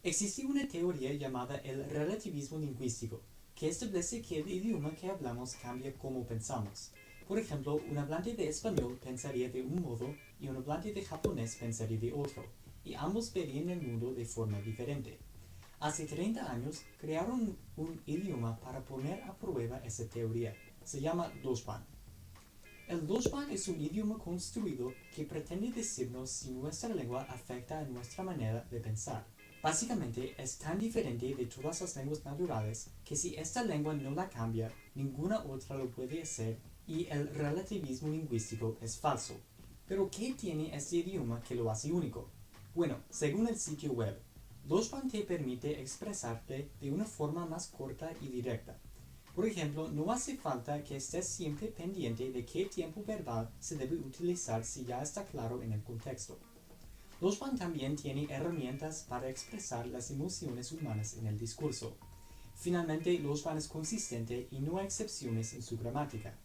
Existe una teoría llamada el relativismo lingüístico, que establece que el idioma que hablamos cambia cómo pensamos. Por ejemplo, un hablante de español pensaría de un modo y un hablante de japonés pensaría de otro, y ambos verían el mundo de forma diferente. Hace 30 años crearon un idioma para poner a prueba esa teoría. Se llama Dosban. El Dosban es un idioma construido que pretende decirnos si nuestra lengua afecta a nuestra manera de pensar. Básicamente es tan diferente de todas las lenguas naturales que si esta lengua no la cambia, ninguna otra lo puede hacer y el relativismo lingüístico es falso. Pero ¿qué tiene este idioma que lo hace único? Bueno, según el sitio web, Dosban te permite expresarte de una forma más corta y directa. Por ejemplo, no hace falta que estés siempre pendiente de qué tiempo verbal se debe utilizar si ya está claro en el contexto. Dosban también tiene herramientas para expresar las emociones humanas en el discurso. Finalmente, Dosban es consistente y no hay excepciones en su gramática.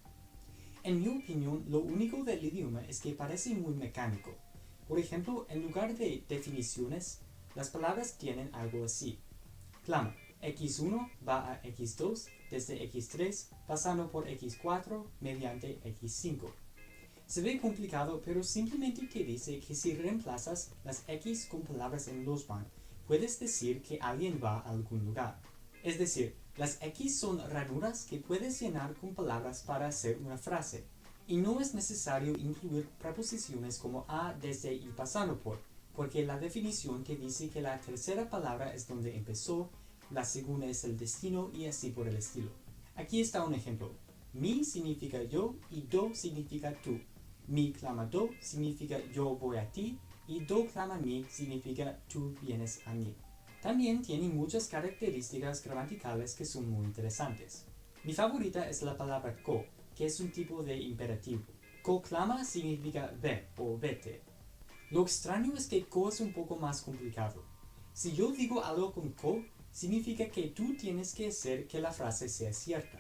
En mi opinión, lo único del idioma es que parece muy mecánico. Por ejemplo, en lugar de definiciones, las palabras tienen algo así. Clama, x1 va a x2 desde x3 pasando por x4 mediante x5. Se ve complicado, pero simplemente te dice que si reemplazas las x con palabras en Dosban, puedes decir que alguien va a algún lugar. Es decir, las x son ranuras que puedes llenar con palabras para hacer una frase, y no es necesario incluir preposiciones como a, desde y pasando por, porque la definición te dice que la tercera palabra es donde empezó, la segunda es el destino y así por el estilo. Aquí está un ejemplo. Mi significa yo y do significa tú. Mi clama do significa yo voy a ti y do clama mi significa tú vienes a mí. También tiene muchas características gramaticales que son muy interesantes. Mi favorita es la palabra ko, que es un tipo de imperativo. Ko clama significa ve o vete. Lo extraño es que ko es un poco más complicado. Si yo digo algo con ko, significa que tú tienes que hacer que la frase sea cierta.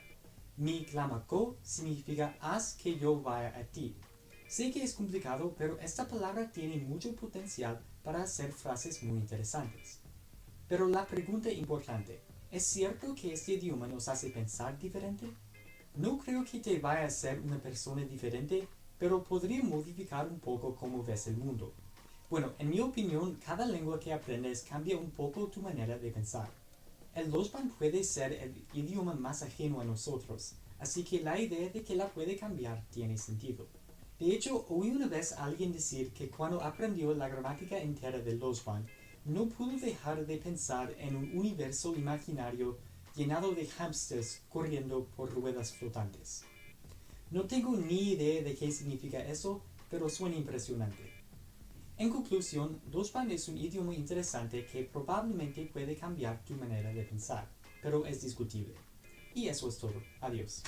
Mi clama ko significa haz que yo vaya a ti. Sé que es complicado, pero esta palabra tiene mucho potencial para hacer frases muy interesantes. Pero la pregunta importante, ¿es cierto que este idioma nos hace pensar diferente? No creo que te vaya a ser una persona diferente, pero podría modificar un poco cómo ves el mundo. Bueno, en mi opinión, cada lengua que aprendes cambia un poco tu manera de pensar. El Dosban puede ser el idioma más ajeno a nosotros, así que la idea de que la puede cambiar tiene sentido. De hecho, oí una vez a alguien decir que cuando aprendió la gramática entera del Dosban, no pudo dejar de pensar en un universo imaginario llenado de hámsters corriendo por ruedas flotantes. No tengo ni idea de qué significa eso, pero suena impresionante. En conclusión, Dosban es un idioma interesante que probablemente puede cambiar tu manera de pensar, pero es discutible. Y eso es todo. Adiós.